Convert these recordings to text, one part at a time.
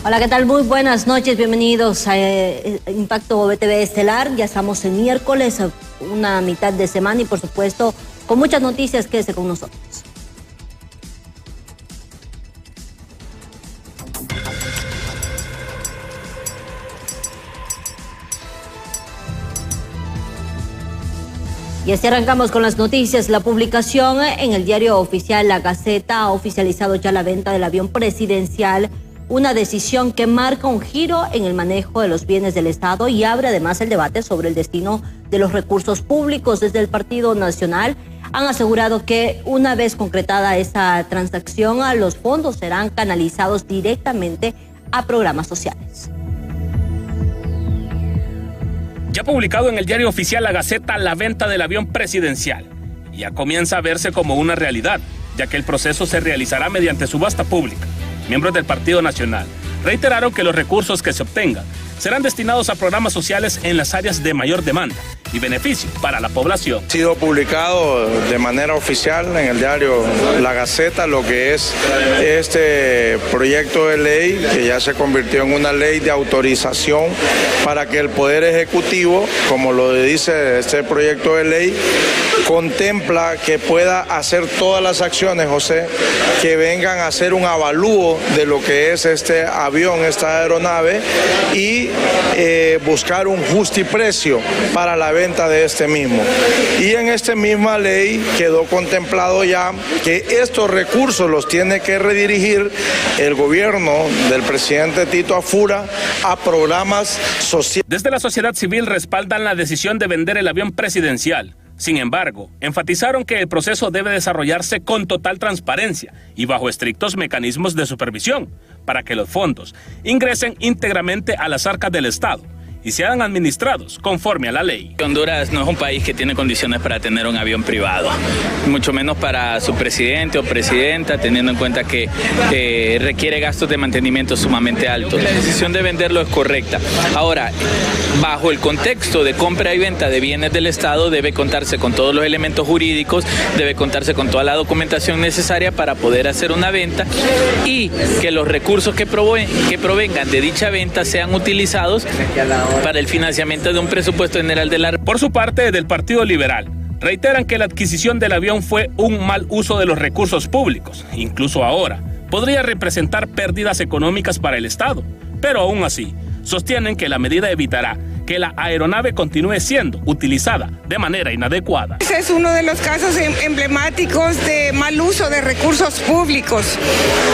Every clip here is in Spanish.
Hola, ¿qué tal? Muy buenas noches, bienvenidos a Impacto BTV Estelar. Ya estamos en miércoles, una mitad de semana y por supuesto con muchas noticias. Quédese con nosotros. Y así arrancamos con las noticias. La publicación en el diario oficial La Gaceta ha oficializado ya la venta del avión presidencial, una decisión que marca un giro en el manejo de los bienes del Estado y abre además el debate sobre el destino de los recursos públicos. Desde el Partido Nacional han asegurado que una vez concretada esta transacción, los fondos serán canalizados directamente a programas sociales. Ya publicado en el diario oficial La Gaceta la venta del avión presidencial. Ya comienza a verse como una realidad, ya que el proceso se realizará mediante subasta pública. Miembros del Partido Nacional reiteraron que los recursos que se obtengan serán destinados a programas sociales en las áreas de mayor demanda y beneficio para la población. Ha sido publicado de manera oficial en el diario La Gaceta lo que es este proyecto de ley que ya se convirtió en una ley de autorización para que el Poder Ejecutivo, como lo dice este proyecto de ley, contempla que pueda hacer todas las acciones, José, que vengan a hacer un avalúo de lo que es este avión, esta aeronave y buscar un justiprecio para la venta de este mismo. Y en esta misma ley quedó contemplado ya que estos recursos los tiene que redirigir el gobierno del presidente Tito Afura a programas sociales. Desde la sociedad civil respaldan la decisión de vender el avión presidencial. Sin embargo, enfatizaron que el proceso debe desarrollarse con total transparencia y bajo estrictos mecanismos de supervisión para que los fondos ingresen íntegramente a las arcas del Estado y sean administrados conforme a la ley. Honduras no es un país que tiene condiciones para tener un avión privado, mucho menos para su presidente o presidenta, teniendo en cuenta que requiere gastos de mantenimiento sumamente altos. La decisión de venderlo es correcta. Ahora, bajo el contexto de compra y venta de bienes del Estado, debe contarse con todos los elementos jurídicos, debe contarse con toda la documentación necesaria para poder hacer una venta y que los recursos que provengan de dicha venta sean utilizados para el financiamiento de un presupuesto general de la República. Por su parte, del Partido Liberal, reiteran que la adquisición del avión fue un mal uso de los recursos públicos. Incluso ahora, podría representar pérdidas económicas para el Estado. Pero aún así, sostienen que la medida evitará que la aeronave continúe siendo utilizada de manera inadecuada. Ese es uno de los casos emblemáticos de mal uso de recursos públicos.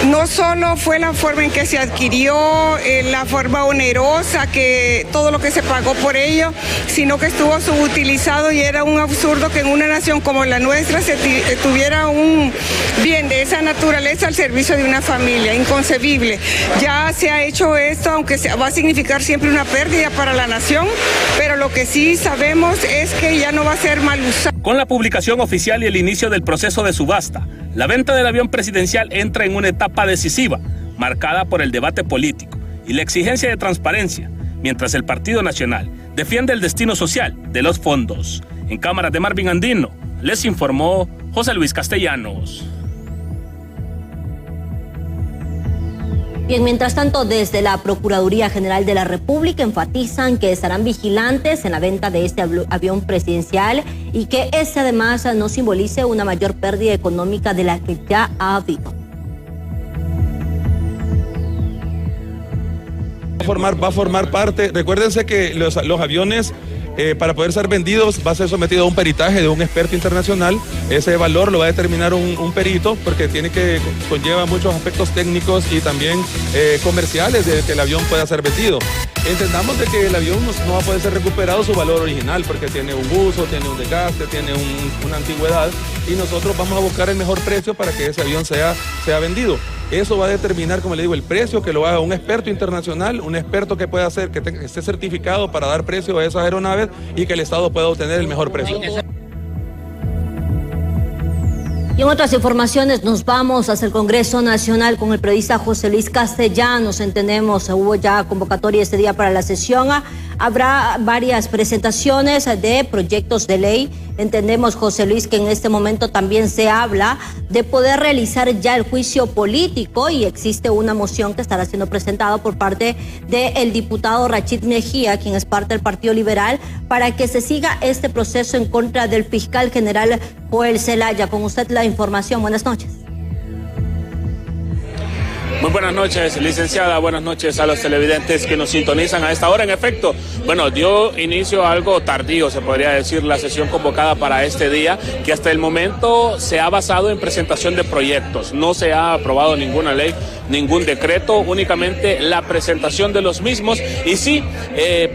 No solo fue la forma en que se adquirió, la forma onerosa, que todo lo que se pagó por ello, sino que estuvo subutilizado y era un absurdo que en una nación como la nuestra se tuviera un bien de esa naturaleza al servicio de una familia. Inconcebible. Ya se ha hecho esto, aunque va a significar siempre una pérdida para la nación, pero lo que sí sabemos es que ya no va a ser mal usado. Con la publicación oficial y el inicio del proceso de subasta, la venta del avión presidencial entra en una etapa decisiva, marcada por el debate político y la exigencia de transparencia, mientras el Partido Nacional defiende el destino social de los fondos. En cámara de Marvin Andino, les informó José Luis Castellanos. Bien, mientras tanto, desde la Procuraduría General de la República enfatizan que estarán vigilantes en la venta de este avión presidencial y que ese además no simbolice una mayor pérdida económica de la que ya ha habido. Va a formar parte, recuérdense que los aviones para poder ser vendidos va a ser sometido a un peritaje de un experto internacional. Ese valor lo va a determinar un perito porque conlleva muchos aspectos técnicos y también comerciales de que el avión pueda ser vendido. Entendamos de que el avión no va a poder ser recuperado su valor original porque tiene un uso, tiene un desgaste, tiene una antigüedad y nosotros vamos a buscar el mejor precio para que ese avión sea vendido. Eso va a determinar, como le digo, el precio que lo haga un experto internacional, un experto que pueda hacer, que esté certificado para dar precio a esas aeronaves y que el Estado pueda obtener el mejor precio. Y en otras informaciones nos vamos hacia el Congreso Nacional con el periodista José Luis Castellanos. Entendemos, hubo ya convocatoria este día para la sesión habrá varias presentaciones de proyectos de ley. Entendemos, José Luis, que en este momento también se habla de poder realizar ya el juicio político y existe una moción que estará siendo presentada por parte del diputado Rachid Mejía, quien es parte del Partido Liberal, para que se siga este proceso en contra del fiscal general Joel Zelaya. Con usted la información. Buenas noches. Muy buenas noches, licenciada. Buenas noches a los televidentes que nos sintonizan a esta hora. En efecto, bueno, dio inicio algo tardío, se podría decir, la sesión convocada para este día, que hasta el momento se ha basado en presentación de proyectos. No se ha aprobado ninguna ley, ningún decreto, únicamente la presentación de los mismos. Y sí,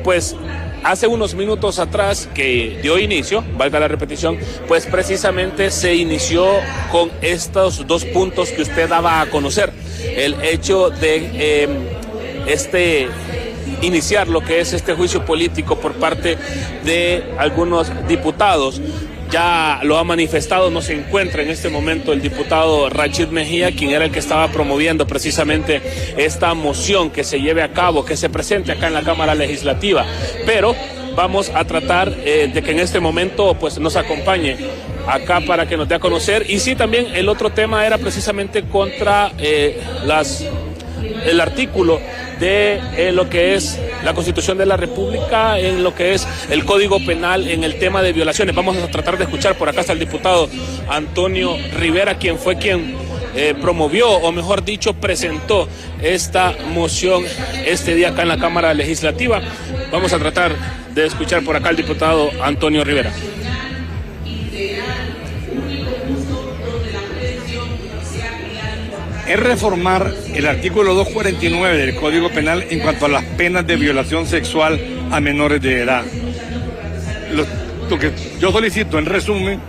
pues hace unos minutos atrás que dio inicio, valga la repetición, pues precisamente se inició con estos dos puntos que usted daba a conocer. El hecho de iniciar lo que es este juicio político por parte de algunos diputados. Ya lo ha manifestado, no se encuentra en este momento el diputado Rachid Mejía, quien era el que estaba promoviendo precisamente esta moción que se lleve a cabo, que se presente acá en la Cámara Legislativa. Pero vamos a tratar de que en este momento pues nos acompañe acá para que nos dé a conocer. Y sí, también el otro tema era precisamente contra el artículo de lo que es la Constitución de la República, en lo que es el Código Penal, en el tema de violaciones. Vamos a tratar de escuchar, por acá está el diputado Antonio Rivera, quien promovió, o mejor dicho, presentó esta moción este día acá en la Cámara Legislativa. Vamos a tratar de escuchar por acá al diputado Antonio Rivera. Es reformar el artículo 249 del Código Penal en cuanto a las penas de violación sexual a menores de edad. Lo que yo solicito, en resumen,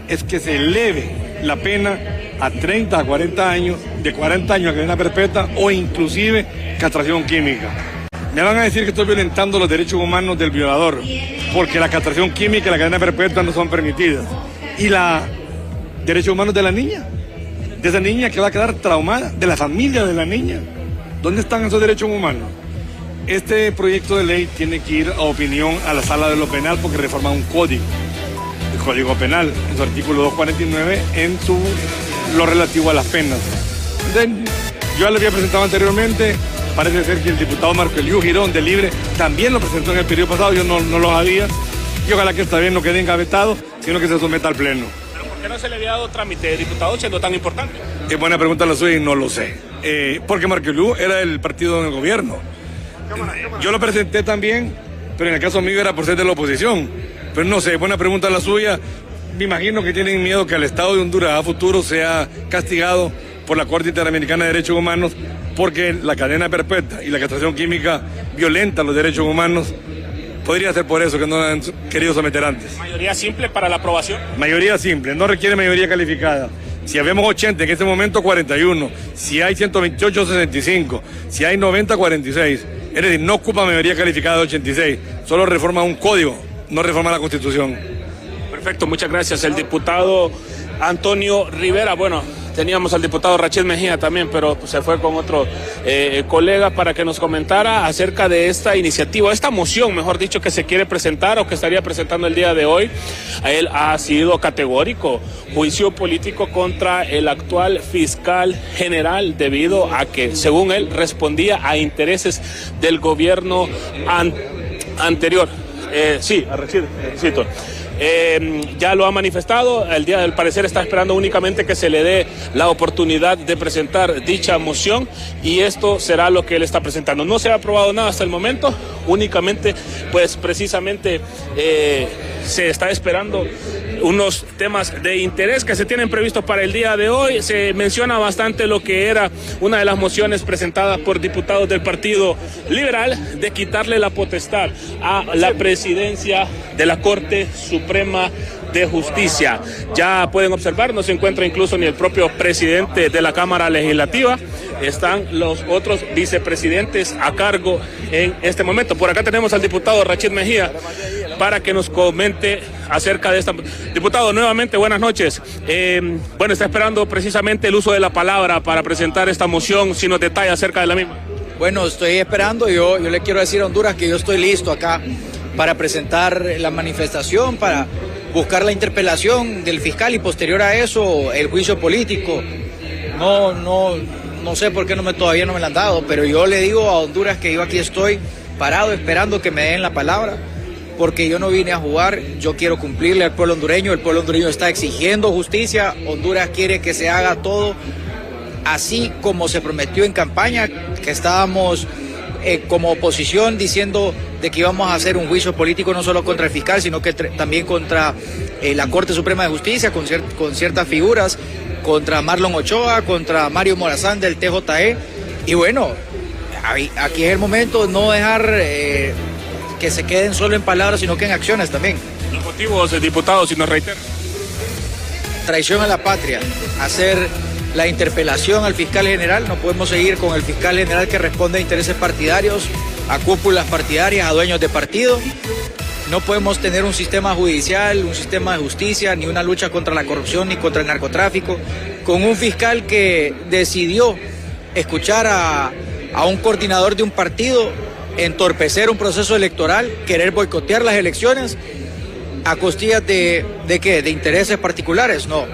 es que se eleve la pena a 30 a 40 años, de 40 años a cadena perpetua o inclusive castración química. Me van a decir que estoy violentando los derechos humanos del violador, porque la castración química y la cadena perpetua no son permitidas. Y los derechos humanos de la niña, de esa niña que va a quedar traumada, de la familia de la niña. ¿Dónde están esos derechos humanos? Este proyecto de ley tiene que ir a opinión a la Sala de lo Penal porque reforma un código, el Código Penal, en su artículo 249, en lo relativo a las penas. Entonces, yo lo había presentado anteriormente, parece ser que el diputado Marco Eliú Girón de Libre también lo presentó en el periodo pasado, yo no lo sabía, y ojalá que esta vez no quede engavetado, sino que se someta al Pleno. ¿Por qué no se le había dado trámite, diputado, siendo tan importante? Es buena pregunta la suya y no lo sé. Porque Marco Eliú era el partido en el gobierno. Yo lo presenté también, pero en el caso mío era por ser de la oposición. Pero no sé, buena pregunta la suya. Me imagino que tienen miedo que el Estado de Honduras a futuro sea castigado por la Corte Interamericana de Derechos Humanos porque la cadena perpetua y la castración química violentan los derechos humanos. Podría ser por eso que no han querido someter antes. ¿Mayoría simple para la aprobación? Mayoría simple, no requiere mayoría calificada. Si habemos 80, en este momento 41. Si hay 128, 65. Si hay 90, 46. Es decir, no ocupa mayoría calificada de 86. Solo reforma un código, no reforma la Constitución. Perfecto, muchas gracias. El diputado Antonio Rivera, bueno, teníamos al diputado Rachid Mejía también, pero se fue con otro colega para que nos comentara acerca de esta iniciativa, esta moción, mejor dicho, que se quiere presentar o que estaría presentando el día de hoy. Él ha sido categórico, juicio político contra el actual fiscal general debido a que, según él, respondía a intereses del gobierno anterior. Sí, a Rachid, cito. Ya lo ha manifestado, el día del parecer está esperando únicamente que se le dé la oportunidad de presentar dicha moción y esto será lo que él está presentando. No se ha aprobado nada hasta el momento, únicamente pues precisamente se está esperando unos temas de interés que se tienen previstos para el día de hoy. Se menciona bastante lo que era una de las mociones presentadas por diputados del Partido Liberal de quitarle la potestad a la presidencia de la Corte Suprema de Justicia. Ya pueden observar, no se encuentra incluso ni el propio presidente de la Cámara Legislativa, están los otros vicepresidentes a cargo en este momento. Por acá tenemos al diputado Rachid Mejía para que nos comente acerca de esta. Diputado, nuevamente buenas noches. Bueno, está esperando precisamente el uso de la palabra para presentar esta moción, si nos detalla acerca de la misma. Bueno, estoy esperando, yo le quiero decir a Honduras que yo estoy listo acá para presentar la manifestación, para buscar la interpelación del fiscal y posterior a eso el juicio político. No sé por qué todavía no me lo han dado, pero yo le digo a Honduras que yo aquí estoy parado esperando que me den la palabra, porque yo no vine a jugar, yo quiero cumplirle al pueblo hondureño, el pueblo hondureño está exigiendo justicia, Honduras quiere que se haga todo así como se prometió en campaña, que estábamos como oposición diciendo de que íbamos a hacer un juicio político no solo contra el fiscal, sino que también contra la Corte Suprema de Justicia, con ciertas figuras, contra Marlon Ochoa, contra Mario Morazán del TJE, y bueno, aquí es el momento de no dejar que se queden solo en palabras, sino que en acciones también. Los motivos, diputado, si nos reitera. Traición a la patria, hacer la interpelación al fiscal general, no podemos seguir con el fiscal general que responde a intereses partidarios, a cúpulas partidarias, a dueños de partido. No podemos tener un sistema judicial, un sistema de justicia, ni una lucha contra la corrupción, ni contra el narcotráfico, con un fiscal que decidió escuchar a un coordinador de un partido, entorpecer un proceso electoral, querer boicotear las elecciones a costillas ¿de qué? ¿De intereses particulares? No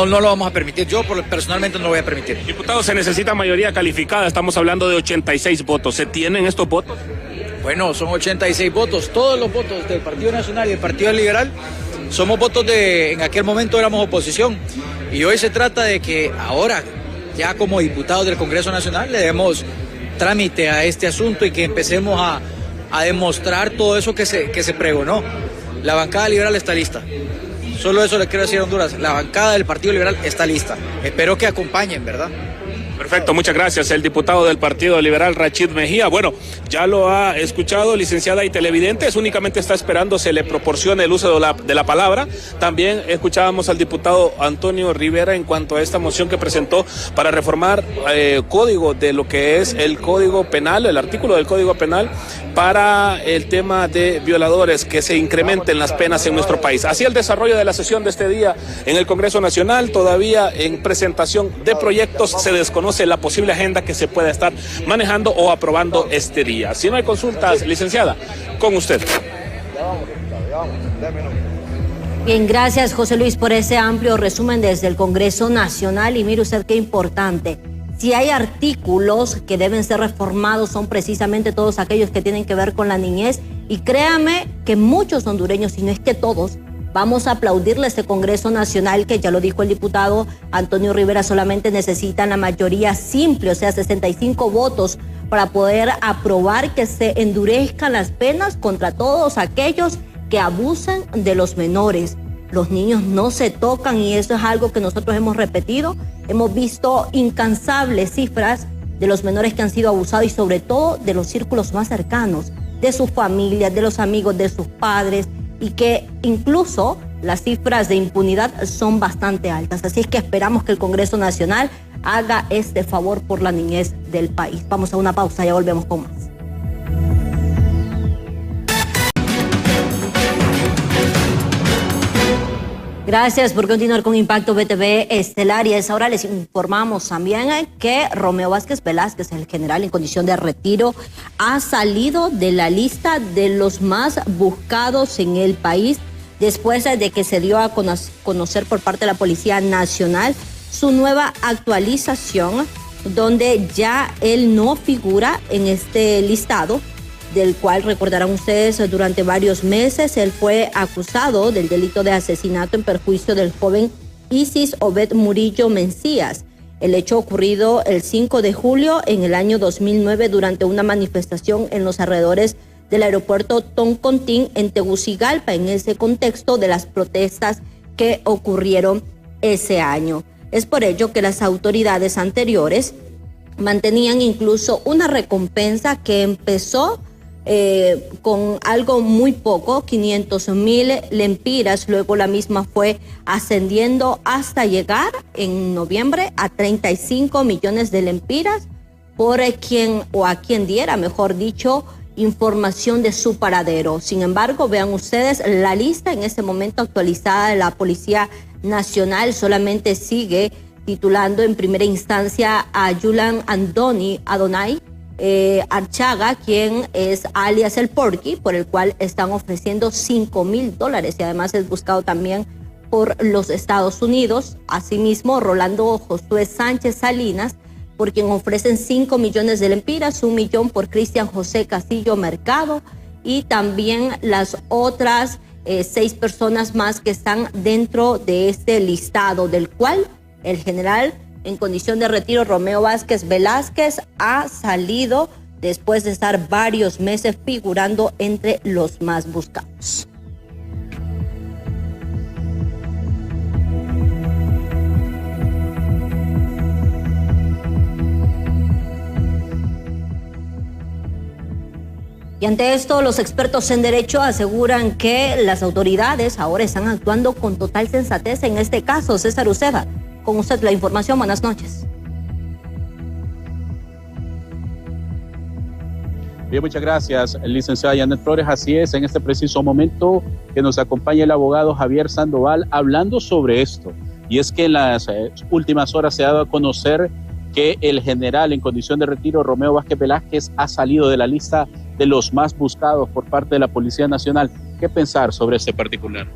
lo vamos a permitir. Yo personalmente no lo voy a permitir. Diputado, se necesita mayoría calificada. Estamos hablando de 86 votos. ¿Se tienen estos votos? Bueno, son 86 votos. Todos los votos del Partido Nacional y del Partido Liberal somos votos en aquel momento éramos oposición. Y hoy se trata de que ahora, ya como diputados del Congreso Nacional, le demos trámite a este asunto y que empecemos a demostrar todo eso que se pregonó. La bancada liberal está lista. Solo eso le quiero decir a Honduras, la bancada del Partido Liberal está lista. Espero que acompañen, ¿verdad? Perfecto, muchas gracias. El diputado del Partido Liberal, Rachid Mejía. Bueno, ya lo ha escuchado, licenciada y televidentes, únicamente está esperando se le proporcione el uso de la palabra. También escuchábamos al diputado Antonio Rivera en cuanto a esta moción que presentó para reformar código de lo que es el Código Penal, el artículo del Código Penal, para el tema de violadores, que se incrementen las penas en nuestro país. Así el desarrollo de la sesión de este día en el Congreso Nacional, todavía en presentación de proyectos, se desconoce la posible agenda que se pueda estar manejando o aprobando este día. Si no hay consultas, licenciada, con usted. Bien, gracias José Luis por ese amplio resumen desde el Congreso Nacional, y mire usted qué importante. Si hay artículos que deben ser reformados, son precisamente todos aquellos que tienen que ver con la niñez, y créame que muchos hondureños, si no es que todos, vamos a aplaudirle a este Congreso Nacional, que ya lo dijo el diputado Antonio Rivera, solamente necesitan la mayoría simple, o sea, 65 votos, para poder aprobar que se endurezcan las penas contra todos aquellos que abusan de los menores. Los niños no se tocan, y eso es algo que nosotros hemos repetido. Hemos visto incansables cifras de los menores que han sido abusados, y sobre todo de los círculos más cercanos, de sus familias, de los amigos de sus padres, y que incluso las cifras de impunidad son bastante altas. Así es que esperamos que el Congreso Nacional haga este favor por la niñez del país. Vamos a una pausa, ya volvemos con más. Gracias por continuar con Impacto BTV Estelar, y a esa hora les informamos también que Romeo Vázquez Velázquez, el general en condición de retiro, ha salido de la lista de los más buscados en el país después de que se dio a conocer por parte de la Policía Nacional su nueva actualización, donde ya él no figura en este listado, del cual recordarán ustedes durante varios meses él fue acusado del delito de asesinato en perjuicio del joven Isis Obed Murillo Mencías. El hecho ocurrido el 5 de julio en el año 2009 durante una manifestación en los alrededores del aeropuerto Toncontín en Tegucigalpa, en ese contexto de las protestas que ocurrieron ese año. Es por ello que las autoridades anteriores mantenían incluso una recompensa que empezó con algo muy poco, 500,000 lempiras, luego la misma fue ascendiendo hasta llegar en noviembre a 35 millones de lempiras por a quien diera, mejor dicho, información de su paradero. Sin embargo, vean ustedes la lista en este momento actualizada de la Policía Nacional, solamente sigue titulando en primera instancia a Yulan Adonai, Archaga, quien es alias el Porky, por el cual están ofreciendo $5,000 y además es buscado también por los Estados Unidos. Asimismo, Rolando Josué Sánchez Salinas, por quien ofrecen 5 millones de lempiras, 1 millón por Cristian José Castillo Mercado, y también las otras 6 personas más que están dentro de este listado, del cual el general en condición de retiro Romeo Vázquez Velázquez ha salido después de estar varios meses figurando entre los más buscados. Y ante esto, los expertos en derecho aseguran que las autoridades ahora están actuando con total sensatez en este caso. César Uceda, con usted la información. Buenas noches. Bien, muchas gracias, licenciada Janet Flores. Así es, en este preciso momento que nos acompaña el abogado Javier Sandoval hablando sobre esto. Y es que en las últimas horas se ha dado a conocer que el general en condición de retiro Romeo Vázquez Velázquez ha salido de la lista de los más buscados por parte de la Policía Nacional. ¿Qué pensar sobre este particular?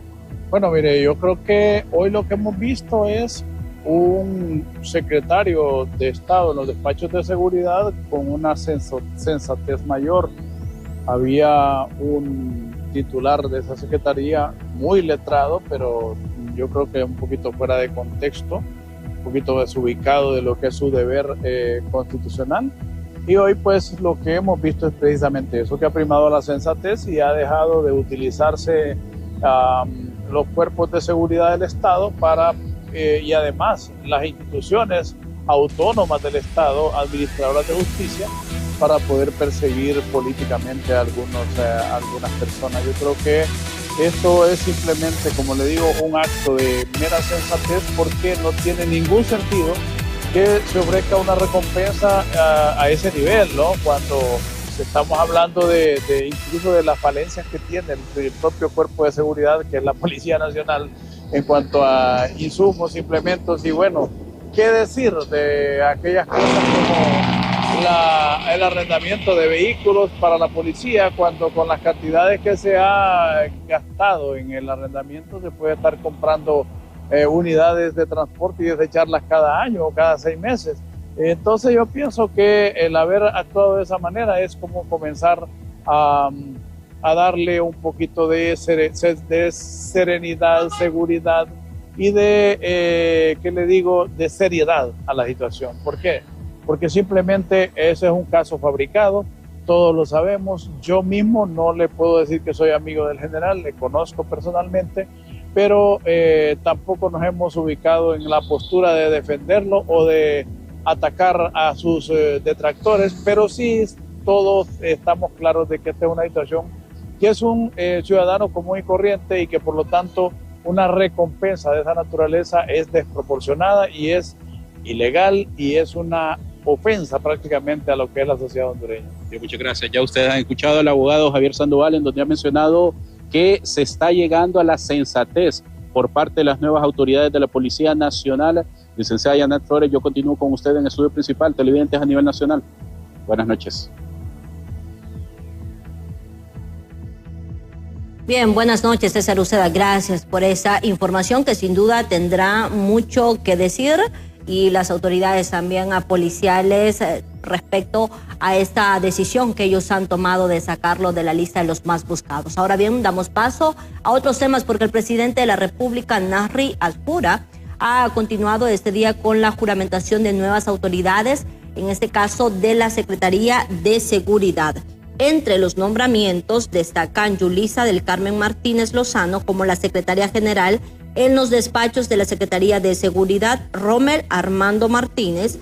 Bueno, mire, yo creo que hoy lo que hemos visto es un secretario de Estado en los despachos de seguridad con una sensatez mayor. Había un titular de esa secretaría muy letrado, pero yo creo que un poquito fuera de contexto, un poquito desubicado de lo que es su deber constitucional. Y hoy pues lo que hemos visto es precisamente eso, que ha primado la sensatez y ha dejado de utilizarse los cuerpos de seguridad del Estado para, y además las instituciones autónomas del Estado, administradoras de justicia, para poder perseguir políticamente a algunas personas. Yo creo que esto es simplemente, como le digo, un acto de mera sensatez, porque no tiene ningún sentido que se ofrezca una recompensa a ese nivel, ¿no? Cuando estamos hablando de incluso de las falencias que tiene el propio cuerpo de seguridad, que es la Policía Nacional, en cuanto a insumos, implementos, y bueno, ¿qué decir de aquellas cosas como el arrendamiento de vehículos para la policía, cuando con las cantidades que se ha gastado en el arrendamiento se puede estar comprando unidades de transporte y desecharlas cada año o cada 6 meses? Entonces yo pienso que el haber actuado de esa manera es como comenzar a darle un poquito de serenidad, seguridad y de, ¿qué le digo?, de seriedad a la situación. ¿Por qué? Porque simplemente ese es un caso fabricado, todos lo sabemos. Yo mismo no le puedo decir que soy amigo del general, le conozco personalmente, pero tampoco nos hemos ubicado en la postura de defenderlo o de atacar a sus detractores, pero sí todos estamos claros de que esta es una situación que es un ciudadano común y corriente y que por lo tanto una recompensa de esa naturaleza es desproporcionada y es ilegal y es una ofensa prácticamente a lo que es la sociedad hondureña. Muchas gracias. Ya ustedes han escuchado al abogado Javier Sandoval, en donde ha mencionado que se está llegando a la sensatez por parte de las nuevas autoridades de la Policía Nacional. Licenciada Janet Flores, yo continúo con usted en el estudio principal, televidentes a nivel nacional. Buenas noches. Bien, buenas noches, César Uceda. Gracias por esa información que sin duda tendrá mucho que decir, y las autoridades también policiales respecto a esta decisión que ellos han tomado de sacarlo de la lista de los más buscados. Ahora bien, damos paso a otros temas, porque el presidente de la República, Nasri Al-Pura, ha continuado este día con la juramentación de nuevas autoridades, en este caso de la Secretaría de Seguridad. Entre los nombramientos destacan Yulisa del Carmen Martínez Lozano como la secretaria general en los despachos de la Secretaría de Seguridad, Rommel Armando Martínez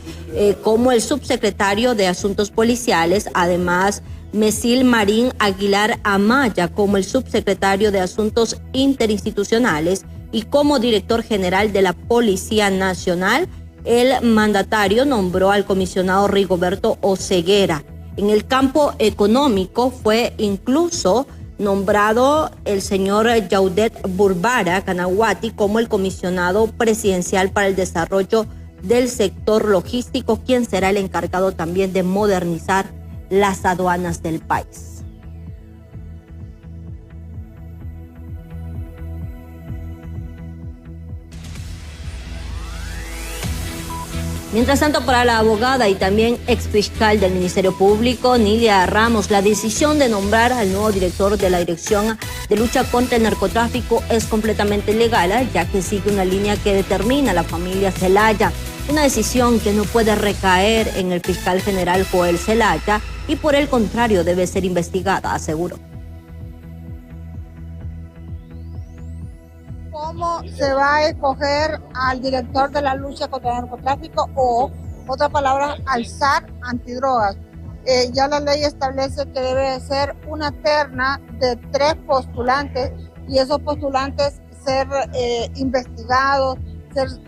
como el subsecretario de Asuntos Policiales, además Mesil Marín Aguilar Amaya como el subsecretario de Asuntos Interinstitucionales, y como director general de la Policía Nacional, el mandatario nombró al comisionado Rigoberto Oseguera. En el campo económico fue incluso nombrado el señor Yaudet Burbara Canaguati como el comisionado presidencial para el desarrollo del sector logístico, quien será el encargado también de modernizar las aduanas del país. Mientras tanto, para la abogada y también exfiscal del Ministerio Público, Nilia Ramos, la decisión de nombrar al nuevo director de la Dirección de Lucha contra el Narcotráfico es completamente legal, ya que sigue una línea que determina la familia Zelaya. Una decisión que no puede recaer en el fiscal general Joel Zelaya y por el contrario debe ser investigada, aseguró. ¿Cómo se va a escoger al director de la lucha contra el narcotráfico o, otra palabra, al SAR antidrogas? Ya la ley establece que debe ser una terna de 3 postulantes y esos postulantes ser investigados,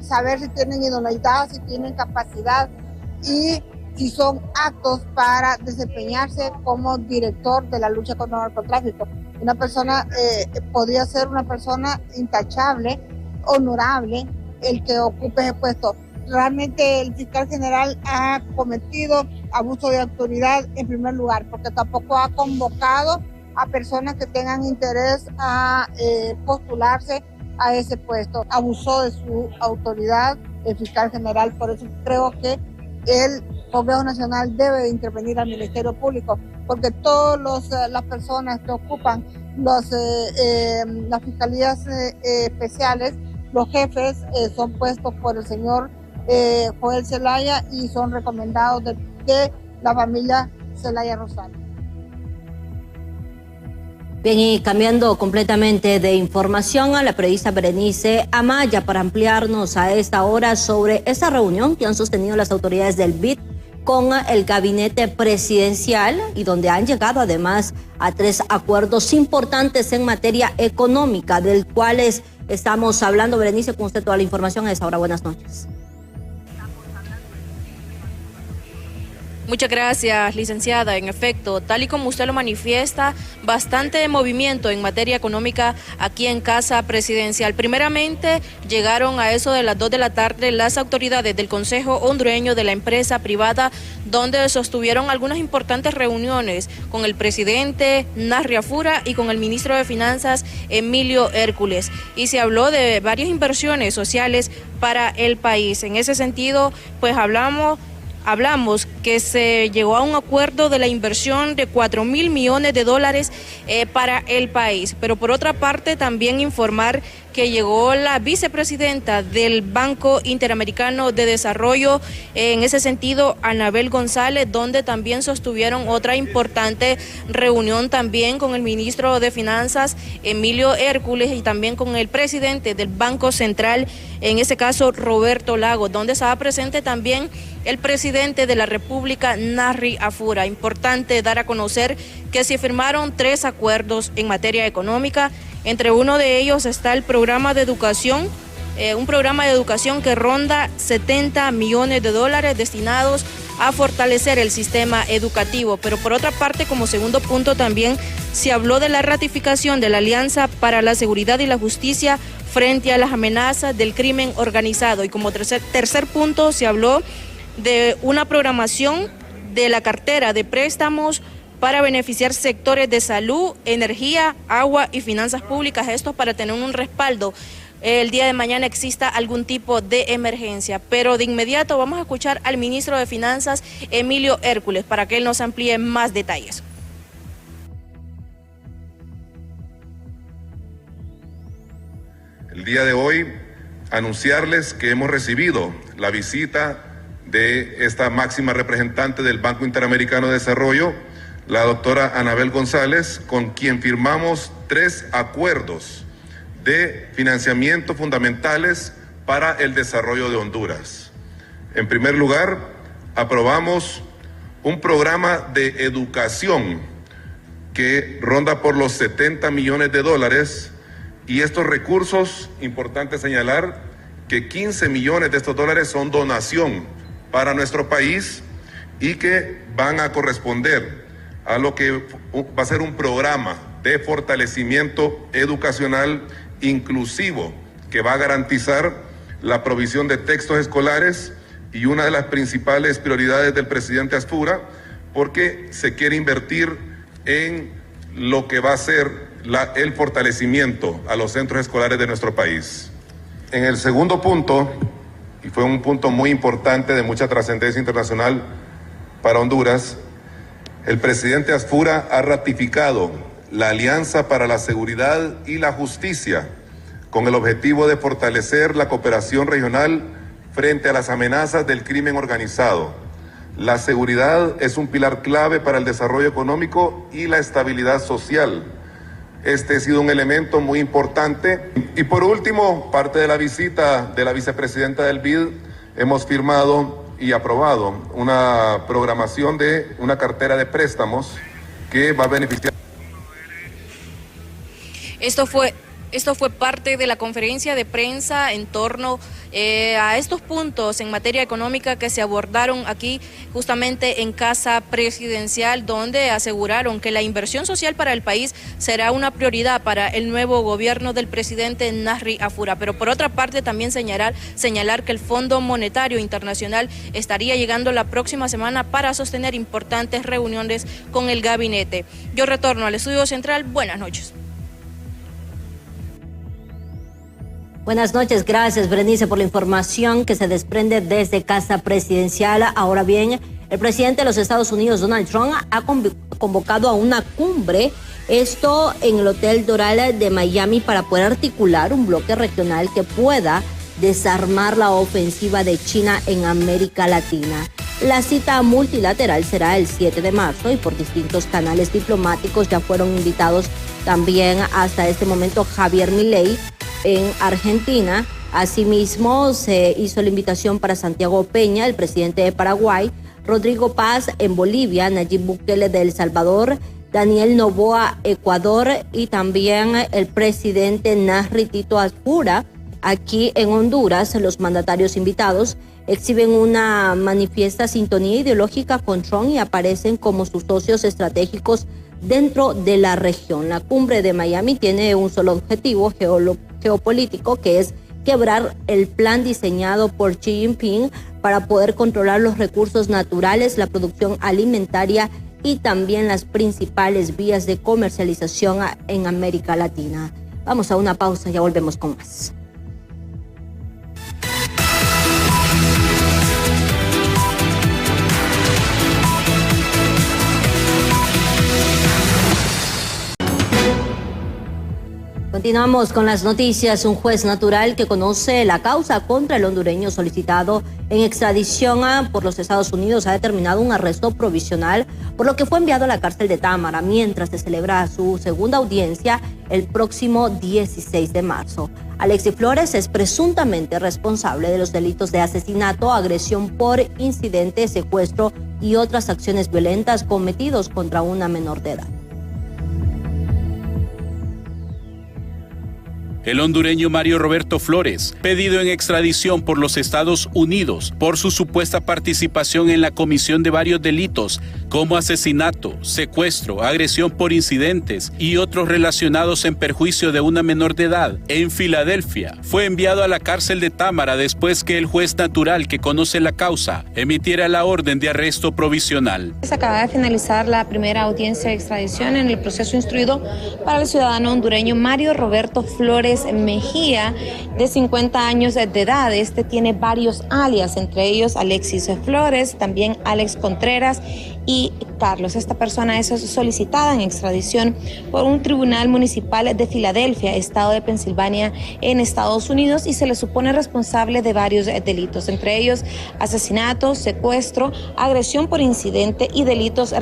saber si tienen idoneidad, si tienen capacidad y si son aptos para desempeñarse como director de la lucha contra el narcotráfico. Una persona podría ser una persona intachable, honorable, el que ocupe ese puesto. Realmente el fiscal general ha cometido abuso de autoridad en primer lugar, porque tampoco ha convocado a personas que tengan interés a postularse a ese puesto. Abusó de su autoridad el fiscal general, por eso creo que el Congreso Nacional debe de intervenir al Ministerio Público, porque todas las personas que ocupan las fiscalías especiales, los jefes son puestos por el señor Joel Zelaya y son recomendados de la familia Zelaya Rosales. Bien, y cambiando completamente de información, a la periodista Berenice Amaya para ampliarnos a esta hora sobre esta reunión que han sostenido las autoridades del BID con el gabinete presidencial y donde han llegado además a 3 acuerdos importantes en materia económica, del cuales estamos hablando. Berenice, con usted toda la información a esta hora. Buenas noches. Muchas gracias, licenciada. En efecto, tal y como usted lo manifiesta, bastante movimiento en materia económica aquí en Casa Presidencial. Primeramente, llegaron a eso de las 2 de la tarde las autoridades del Consejo Hondureño de la Empresa Privada, donde sostuvieron algunas importantes reuniones con el presidente Narri Afura y con el ministro de Finanzas Emilio Hércules. Y se habló de varias inversiones sociales para el país. En ese sentido, pues hablamos que se llegó a un acuerdo de la inversión de $4.000 millones para el país. Pero por otra parte, también informar que llegó la vicepresidenta del Banco Interamericano de Desarrollo, en ese sentido, Anabel González, donde también sostuvieron otra importante reunión también con el ministro de Finanzas, Emilio Hércules, y también con el presidente del Banco Central, en ese caso, Roberto Lagos, donde estaba presente también el presidente de la República, Narri Afura. Importante dar a conocer que se firmaron 3 acuerdos en materia económica. Entre uno de ellos está el programa de educación, un programa de educación que ronda $70 millones destinados a fortalecer el sistema educativo. Pero por otra parte, como segundo punto, también se habló de la ratificación de la Alianza para la Seguridad y la Justicia frente a las amenazas del crimen organizado. Y como tercer punto, se habló de una programación de la cartera de préstamos para beneficiar sectores de salud, energía, agua y finanzas públicas. Esto para tener un respaldo el día de mañana exista algún tipo de emergencia. Pero de inmediato vamos a escuchar al ministro de Finanzas, Emilio Hércules, para que él nos amplíe más detalles. El día de hoy, anunciarles que hemos recibido la visita de esta máxima representante del Banco Interamericano de Desarrollo, la doctora Anabel González, con quien firmamos 3 acuerdos de financiamiento fundamentales para el desarrollo de Honduras. En primer lugar, aprobamos un programa de educación que ronda por los $70 millones, y estos recursos, importante señalar que $15 millones de estos dólares son donación para nuestro país y que van a corresponder a lo que va a ser un programa de fortalecimiento educacional inclusivo que va a garantizar la provisión de textos escolares, y una de las principales prioridades del presidente Afura porque se quiere invertir en lo que va a ser el fortalecimiento a los centros escolares de nuestro país. En el segundo punto, y fue un punto muy importante de mucha trascendencia internacional para Honduras, el presidente Asfura ha ratificado la Alianza para la Seguridad y la Justicia con el objetivo de fortalecer la cooperación regional frente a las amenazas del crimen organizado. La seguridad es un pilar clave para el desarrollo económico y la estabilidad social. Este ha sido un elemento muy importante. Y por último, parte de la visita de la vicepresidenta del BID, hemos firmado y aprobado una programación de una cartera de préstamos que va a beneficiar. Esto fue parte de la conferencia de prensa en torno a estos puntos en materia económica que se abordaron aquí justamente en Casa Presidencial, donde aseguraron que la inversión social para el país será una prioridad para el nuevo gobierno del presidente Nasri Afura. Pero por otra parte también señalar que el Fondo Monetario Internacional estaría llegando la próxima semana para sostener importantes reuniones con el gabinete. Yo retorno al estudio central. Buenas noches. Buenas noches, gracias Berenice por la información que se desprende desde Casa Presidencial. Ahora bien, el presidente de los Estados Unidos, Donald Trump, ha convocado a una cumbre, esto en el Hotel Doral de Miami, para poder articular un bloque regional que pueda desarmar la ofensiva de China en América Latina. La cita multilateral será el 7 de marzo y por distintos canales diplomáticos ya fueron invitados también hasta este momento Javier Milei en Argentina. Asimismo, se hizo la invitación para Santiago Peña, el presidente de Paraguay, Rodrigo Paz en Bolivia, Nayib Bukele de El Salvador, Daniel Noboa, Ecuador, y también el presidente Nasri Tito Asfura aquí en Honduras. Los mandatarios invitados exhiben una manifiesta sintonía ideológica con Trump y aparecen como sus socios estratégicos dentro de la región. La cumbre de Miami tiene un solo objetivo geopolítico, que es quebrar el plan diseñado por Xi Jinping para poder controlar los recursos naturales, la producción alimentaria y también las principales vías de comercialización en América Latina. Vamos a una pausa, ya volvemos con más. Continuamos con las noticias. Un juez natural que conoce la causa contra el hondureño solicitado en extradición por los Estados Unidos ha determinado un arresto provisional, por lo que fue enviado a la cárcel de Támara mientras se celebra su segunda audiencia el próximo 16 de marzo. Alexis Flores es presuntamente responsable de los delitos de asesinato, agresión por incidente, secuestro y otras acciones violentas cometidos contra una menor de edad. El hondureño Mario Roberto Flores, pedido en extradición por los Estados Unidos por su supuesta participación en la comisión de varios delitos como asesinato, secuestro, agresión por incidentes y otros relacionados en perjuicio de una menor de edad en Filadelfia, fue enviado a la cárcel de Támara después que el juez natural que conoce la causa emitiera la orden de arresto provisional. Se acaba de finalizar la primera audiencia de extradición en el proceso instruido para el ciudadano hondureño Mario Roberto Flores Mejía, de 50 años de edad. Este tiene varios alias, entre ellos Alexis Flores, también Alex Contreras y Carlos. Esta persona es solicitada en extradición por un tribunal municipal de Filadelfia, estado de Pensilvania, en Estados Unidos, y se le supone responsable de varios delitos, entre ellos asesinato, secuestro, agresión por incidente y delitos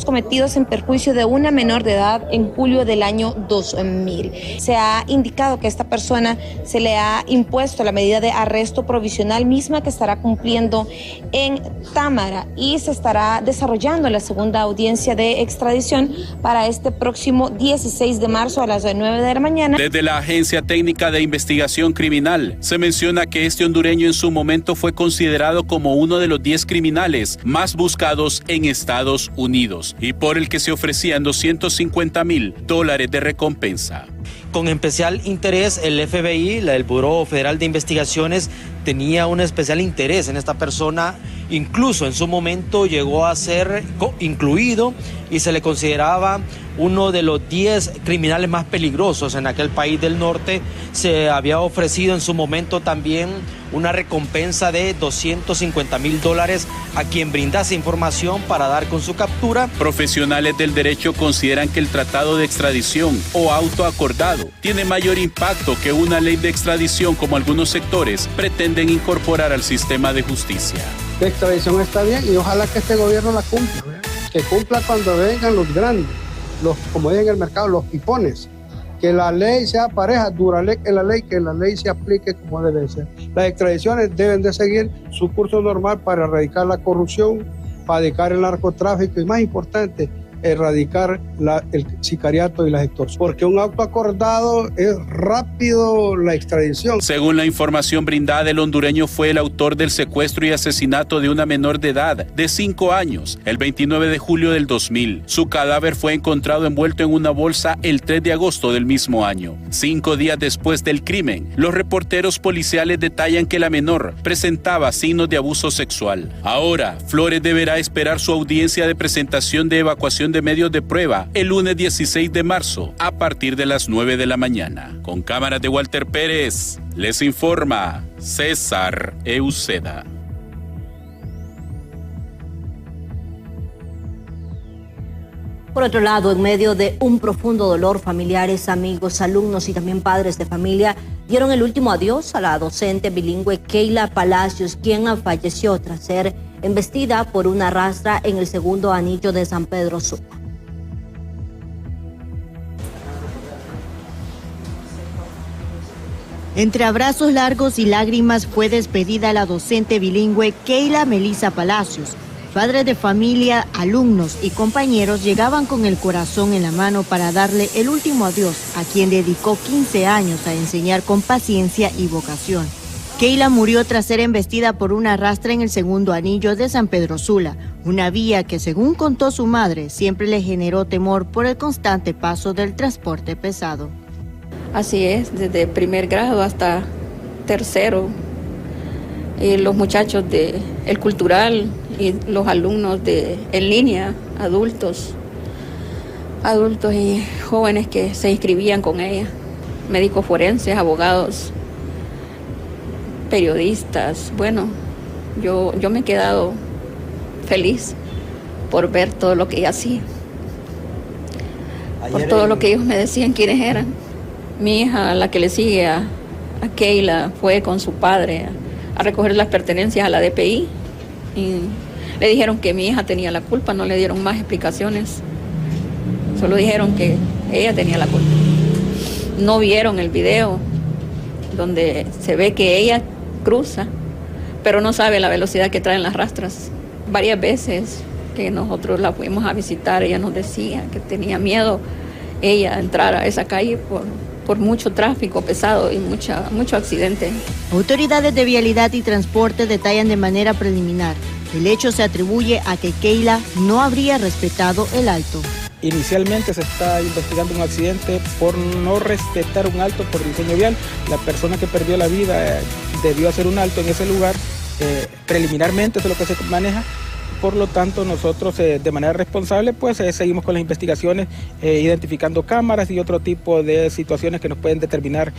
cometidos en perjuicio de una menor de edad en julio del año 2000. Se ha indicado que a esta persona se le ha impuesto la medida de arresto provisional, misma que estará cumpliendo en Támara, y se estará desarrollando la segunda audiencia de extradición para este próximo 16 de marzo a las 9 de la mañana. Desde la Agencia Técnica de Investigación Criminal se menciona que este hondureño en su momento fue considerado como uno de los 10 criminales más buscados en Estados Unidos y por el que se ofrecían $250,000 de recompensa. Con especial interés, el FBI, el Buró Federal de Investigaciones, tenía un especial interés en esta persona. Incluso en su momento llegó a ser incluido y se le consideraba uno de los 10 criminales más peligrosos en aquel país del norte. Se había ofrecido en su momento también una recompensa de $250,000 a quien brindase información para dar con su captura. Profesionales del derecho consideran que el tratado de extradición o autoacordado tiene mayor impacto que una ley de extradición como algunos sectores pretenden incorporar al sistema de justicia. La extradición está bien y ojalá que este gobierno la cumpla, ¿verdad? Que cumpla cuando vengan los grandes, como dicen en el mercado, los pipones. Que la ley sea pareja, dura ley en la ley, que la ley se aplique como debe ser. Las extradiciones deben de seguir su curso normal para erradicar la corrupción, para erradicar el narcotráfico y, más importante, erradicar el sicariato y las extorsiones. Porque un acto acordado es rápido la extradición. Según la información brindada, el hondureño fue el autor del secuestro y asesinato de una menor de edad de 5 años el 29 de julio del 2000. Su cadáver fue encontrado envuelto en una bolsa el 3 de agosto del mismo año. 5 días después del crimen, los reporteros policiales detallan que la menor presentaba signos de abuso sexual. Ahora, Flores deberá esperar su audiencia de presentación de evacuación de medios de prueba el lunes 16 de marzo a partir de las 9 de la mañana. Con cámaras de Walter Pérez, les informa César Euseda. Por otro lado, en medio de un profundo dolor, familiares, amigos, alumnos y también padres de familia dieron el último adiós a la docente bilingüe Keila Palacios, quien falleció tras ser embestida por una rastra en el segundo anillo de San Pedro Sula. Entre abrazos largos y lágrimas fue despedida la docente bilingüe Keila Melissa Palacios. Padres de familia, alumnos y compañeros llegaban con el corazón en la mano para darle el último adiós a quien dedicó 15 años a enseñar con paciencia y vocación. Keila murió tras ser embestida por una rastra en el segundo anillo de San Pedro Sula, una vía que, según contó su madre, siempre le generó temor por el constante paso del transporte pesado. Así es, desde primer grado hasta tercero. Los muchachos del cultural y los alumnos en línea, adultos y jóvenes que se inscribían con ella, médicos forenses, abogados, periodistas. Bueno, yo me he quedado feliz por ver todo lo que ella hacía, por todo lo que ellos me decían quiénes eran. Mi hija, la que le sigue a Keila, fue con su padre a recoger las pertenencias a la DPI y le dijeron que mi hija tenía la culpa, no le dieron más explicaciones, solo dijeron que ella tenía la culpa. No vieron el video donde se ve que ella cruza, pero no sabe la velocidad que traen las rastras. Varias veces que nosotros la fuimos a visitar, ella nos decía que tenía miedo ella entrar a esa calle por mucho tráfico pesado y mucho accidente. Autoridades de vialidad y transporte detallan de manera preliminar. El hecho se atribuye a que Keila no habría respetado el alto. Inicialmente se está investigando un accidente por no respetar un alto por diseño vial. La persona que perdió la vida debió hacer un alto en ese lugar. Preliminarmente, eso es lo que se maneja. Por lo tanto, nosotros de manera responsable seguimos con las investigaciones, identificando cámaras y otro tipo de situaciones que nos pueden determinar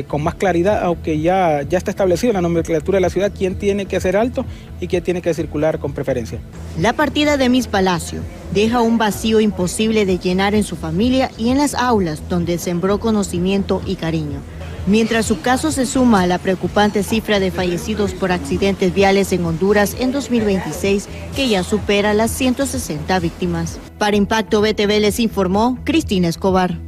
con más claridad, aunque ya está establecido en la nomenclatura de la ciudad quién tiene que hacer alto y quién tiene que circular con preferencia. La partida de Miss Palacio deja un vacío imposible de llenar en su familia y en las aulas donde sembró conocimiento y cariño. Mientras su caso se suma a la preocupante cifra de fallecidos por accidentes viales en Honduras en 2026, que ya supera las 160 víctimas. Para Impacto BTV les informó Cristina Escobar.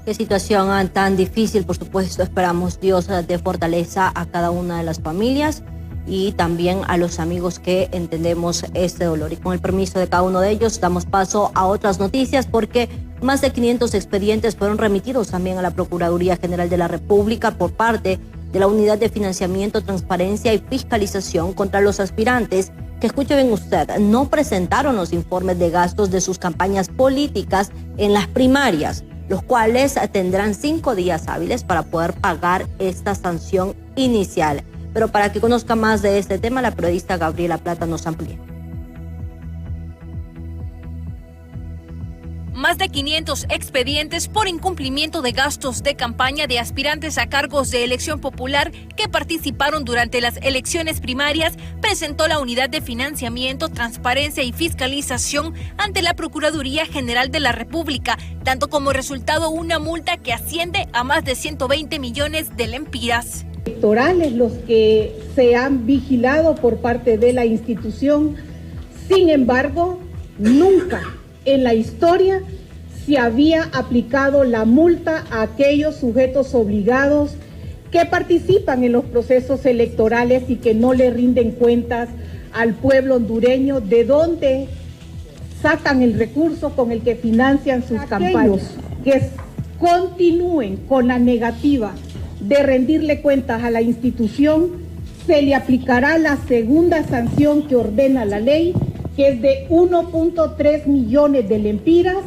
Qué situación tan difícil, por supuesto. Esperamos Dios dé fortaleza a cada una de las familias y también a los amigos que entendemos este dolor. Y con el permiso de cada uno de ellos, damos paso a otras noticias porque más de 500 expedientes fueron remitidos también a la Procuraduría General de la República por parte de la Unidad de Financiamiento, Transparencia y Fiscalización contra los aspirantes que, escuche bien usted, no presentaron los informes de gastos de sus campañas políticas en las primarias. los cuales tendrán 5 días hábiles para poder pagar esta sanción inicial. Pero para que conozca más de este tema, la periodista Gabriela Plata nos amplía. Más de 500 expedientes por incumplimiento de gastos de campaña de aspirantes a cargos de elección popular que participaron durante las elecciones primarias presentó la Unidad de Financiamiento, Transparencia y Fiscalización ante la Procuraduría General de la República, dando como resultado una multa que asciende a más de 120 millones de lempiras. Electorales los que se han vigilado por parte de la institución. Sin embargo, nunca en la historia se había aplicado la multa a aquellos sujetos obligados que participan en los procesos electorales y que no le rinden cuentas al pueblo hondureño de dónde sacan el recurso con el que financian sus campañas. Que continúen con la negativa de rendirle cuentas a la institución, se le aplicará la segunda sanción que ordena la ley, que es de 1.3 millones de lempiras.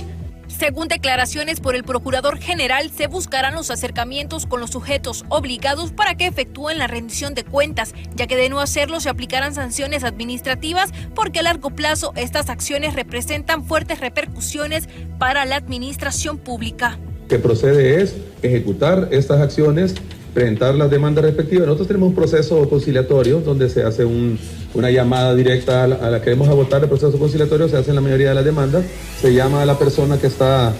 Según declaraciones por el Procurador General, se buscarán los acercamientos con los sujetos obligados para que efectúen la rendición de cuentas, ya que de no hacerlo se aplicarán sanciones administrativas porque a largo plazo estas acciones representan fuertes repercusiones para la administración pública. Lo que procede es ejecutar estas acciones, presentar las demandas respectivas. Nosotros tenemos un proceso conciliatorio donde se hace una llamada directa a la que queremos votar. El proceso conciliatorio se hace en la mayoría de las demandas, se llama a la persona que está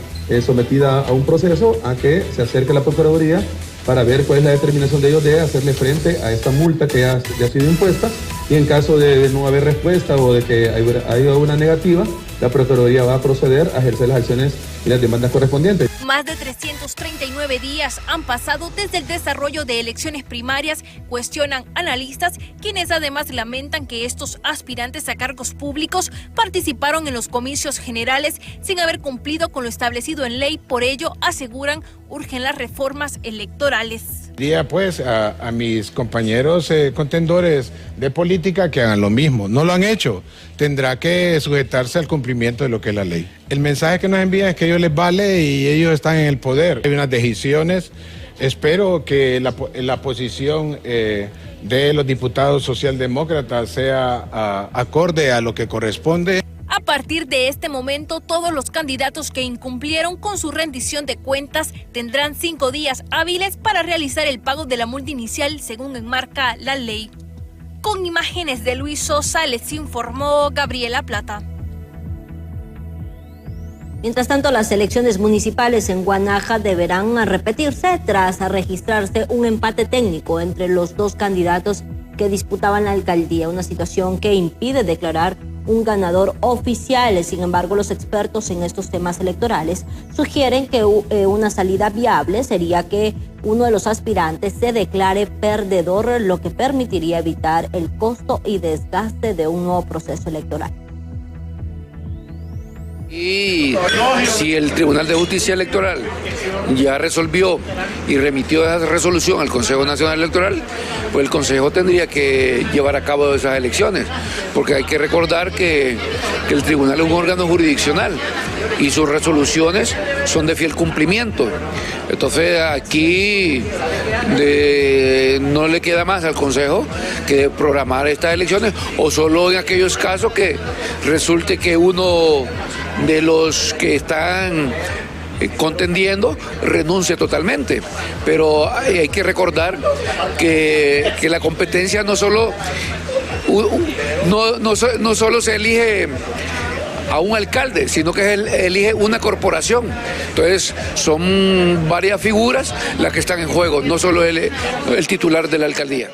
sometida a un proceso a que se acerque a la Procuraduría para ver cuál es la determinación de ellos de hacerle frente a esta multa que ya ha sido impuesta, y en caso de no haber respuesta o de que haya una negativa, la Procuraduría va a proceder a ejercer las acciones y las demandas correspondientes. Más de 339 días han pasado desde el desarrollo de elecciones primarias, cuestionan analistas, quienes además lamentan que estos aspirantes a cargos públicos participaron en los comicios generales sin haber cumplido con lo establecido en ley. Por ello, aseguran, urgen las reformas electorales. Diría pues a mis compañeros contendores de política que hagan lo mismo. No lo han hecho. Tendrá que sujetarse al cumplimiento de lo que es la ley. El mensaje que nos envían es que a ellos les vale y ellos están en el poder. Hay unas decisiones. Espero que la posición de los diputados socialdemócratas sea acorde a lo que corresponde. A partir de este momento, todos los candidatos que incumplieron con su rendición de cuentas tendrán 5 días hábiles para realizar el pago de la multa inicial según enmarca la ley. Con imágenes de Luis Sosa, les informó Gabriela Plata. Mientras tanto, las elecciones municipales en Guanaja deberán repetirse tras registrarse un empate técnico entre los dos candidatos que disputaban la alcaldía, una situación que impide declarar un ganador oficial. Sin embargo, los expertos en estos temas electorales sugieren que una salida viable sería que uno de los aspirantes se declare perdedor, lo que permitiría evitar el costo y desgaste de un nuevo proceso electoral. Y si el Tribunal de Justicia Electoral ya resolvió y remitió esa resolución al Consejo Nacional Electoral, pues el Consejo tendría que llevar a cabo esas elecciones, porque hay que recordar que el Tribunal es un órgano jurisdiccional y sus resoluciones son de fiel cumplimiento. Entonces aquí no le queda más al Consejo que programar estas elecciones, o solo en aquellos casos que resulte que uno de los que están contendiendo renuncia totalmente. Pero hay que recordar que la competencia no solo se elige a un alcalde, sino que elige una corporación. Entonces son varias figuras las que están en juego, no solo el titular de la alcaldía.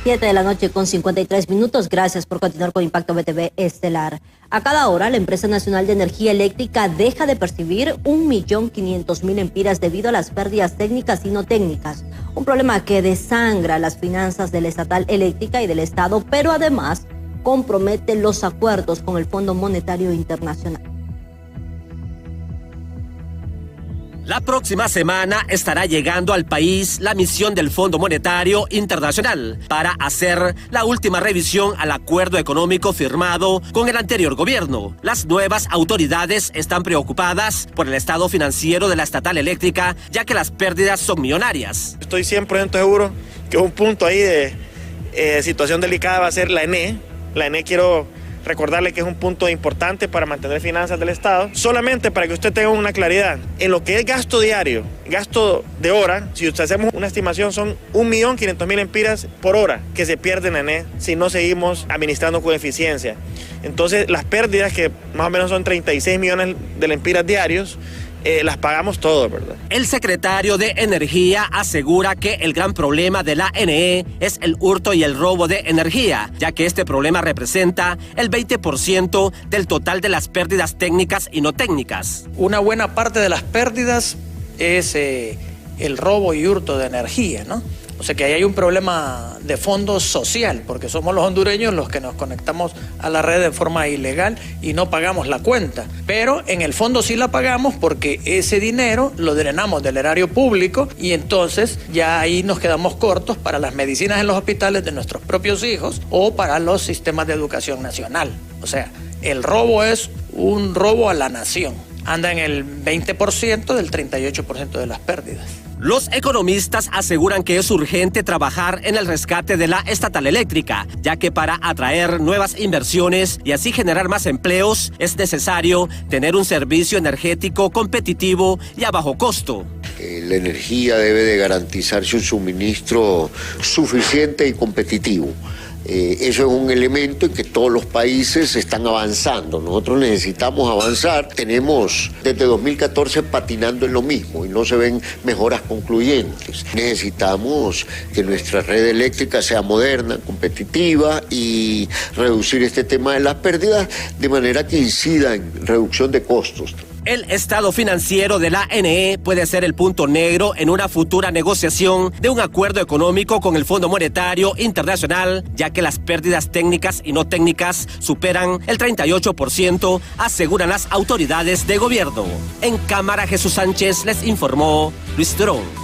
Siete de la noche con 53 minutos. Gracias por continuar con Impacto BTV Estelar. A cada hora, la Empresa Nacional de Energía Eléctrica deja de percibir 1.500.000 lempiras debido a las pérdidas técnicas y no técnicas. Un problema que desangra las finanzas de la estatal eléctrica y del Estado, pero además compromete los acuerdos con el Fondo Monetario Internacional. La próxima semana estará llegando al país la misión del Fondo Monetario Internacional para hacer la última revisión al acuerdo económico firmado con el anterior gobierno. Las nuevas autoridades están preocupadas por el estado financiero de la estatal eléctrica, ya que las pérdidas son millonarias. Estoy 100% seguro que un punto ahí de situación delicada va a ser la ENE. La ENE quiero recordarle que es un punto importante para mantener finanzas del Estado. Solamente para que usted tenga una claridad, en lo que es gasto diario, gasto de hora, si usted hacemos una estimación son 1.500.000 empiras por hora que se pierden en ENE si no seguimos administrando con eficiencia. Entonces las pérdidas, que más o menos son 36 millones de lempiras diarios, las pagamos todos, ¿verdad? El secretario de Energía asegura que el gran problema de la NE es el hurto y el robo de energía, ya que este problema representa el 20% del total de las pérdidas técnicas y no técnicas. Una buena parte de las pérdidas es el robo y hurto de energía, ¿no? O sea que ahí hay un problema de fondo social, porque somos los hondureños los que nos conectamos a la red de forma ilegal y no pagamos la cuenta. Pero en el fondo sí la pagamos porque ese dinero lo drenamos del erario público y entonces ya ahí nos quedamos cortos para las medicinas en los hospitales de nuestros propios hijos o para los sistemas de educación nacional. O sea, el robo es un robo a la nación. Anda en el 20% del 38% de las pérdidas. Los economistas aseguran que es urgente trabajar en el rescate de la estatal eléctrica, ya que para atraer nuevas inversiones y así generar más empleos es necesario tener un servicio energético competitivo y a bajo costo. La energía debe de garantizarse un suministro suficiente y competitivo. Eso es un elemento en que todos los países están avanzando. Nosotros necesitamos avanzar. Tenemos desde 2014 patinando en lo mismo y no se ven mejoras concluyentes. Necesitamos que nuestra red eléctrica sea moderna, competitiva y reducir este tema de las pérdidas de manera que incida en reducción de costos. El estado financiero de la NE puede ser el punto negro en una futura negociación de un acuerdo económico con el Fondo Monetario Internacional, ya que las pérdidas técnicas y no técnicas superan el 38%, aseguran las autoridades de gobierno. En cámara, Jesús Sánchez les informó Luis Durón.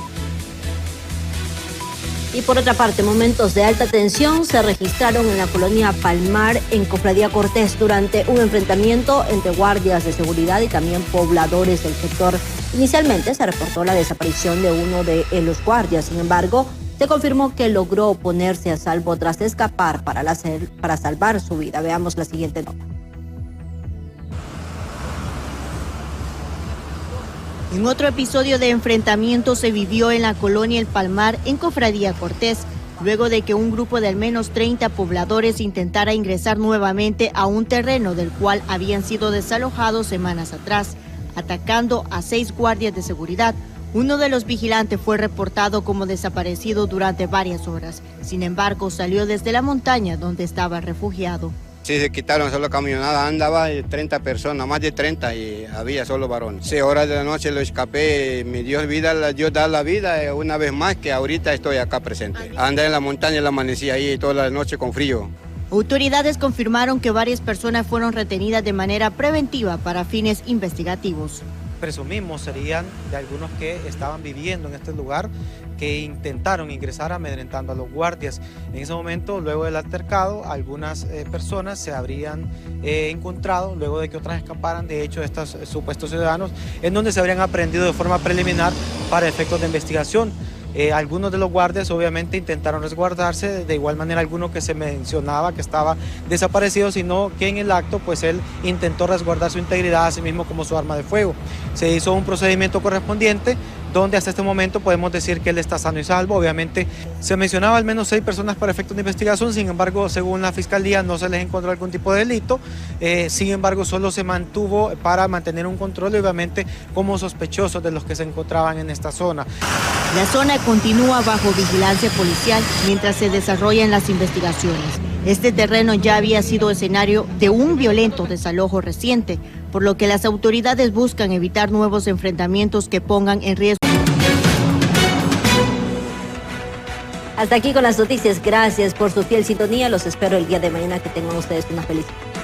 Y por otra parte, momentos de alta tensión se registraron en la colonia Palmar, en Cofradía Cortés, durante un enfrentamiento entre guardias de seguridad y también pobladores del sector. Inicialmente se reportó la desaparición de uno de los guardias, sin embargo, se confirmó que logró ponerse a salvo tras escapar para salvar su vida. Veamos la siguiente nota. En otro episodio de enfrentamiento se vivió en la colonia El Palmar, en Cofradía Cortés, luego de que un grupo de al menos 30 pobladores intentara ingresar nuevamente a un terreno del cual habían sido desalojados semanas atrás, atacando a 6 guardias de seguridad. Uno de los vigilantes fue reportado como desaparecido durante varias horas. Sin embargo, salió desde la montaña donde estaba refugiado. Sí, se quitaron solo camionada, andaba 30 personas, más de 30 y había solo varones. 6 horas de la noche lo escapé, me dio vida, Dios da la vida una vez más que ahorita estoy acá presente. Andé en la montaña y la amanecí ahí toda la noche con frío. Autoridades confirmaron que varias personas fueron retenidas de manera preventiva para fines investigativos. Presumimos serían de algunos que estaban viviendo en este lugar, que intentaron ingresar amedrentando a los guardias. En ese momento, luego del altercado, algunas personas se habrían encontrado, luego de que otras escaparan, de hecho, de estos supuestos ciudadanos, en donde se habrían aprehendido de forma preliminar para efectos de investigación. Algunos de los guardias obviamente intentaron resguardarse, de igual manera alguno que se mencionaba que estaba desaparecido, sino que en el acto pues él intentó resguardar su integridad, así mismo como su arma de fuego. Se hizo un procedimiento correspondiente donde hasta este momento podemos decir que él está sano y salvo. Obviamente se mencionaba al menos 6 personas para efectos de investigación, sin embargo, según la Fiscalía no se les encontró algún tipo de delito, sin embargo solo se mantuvo para mantener un control y obviamente como sospechosos de los que se encontraban en esta zona. La zona continúa bajo vigilancia policial mientras se desarrollan las investigaciones. Este terreno ya había sido escenario de un violento desalojo reciente, por lo que las autoridades buscan evitar nuevos enfrentamientos que pongan en riesgo. Hasta aquí con las noticias. Gracias por su fiel sintonía. Los espero el día de mañana. Que tengan ustedes una feliz noche.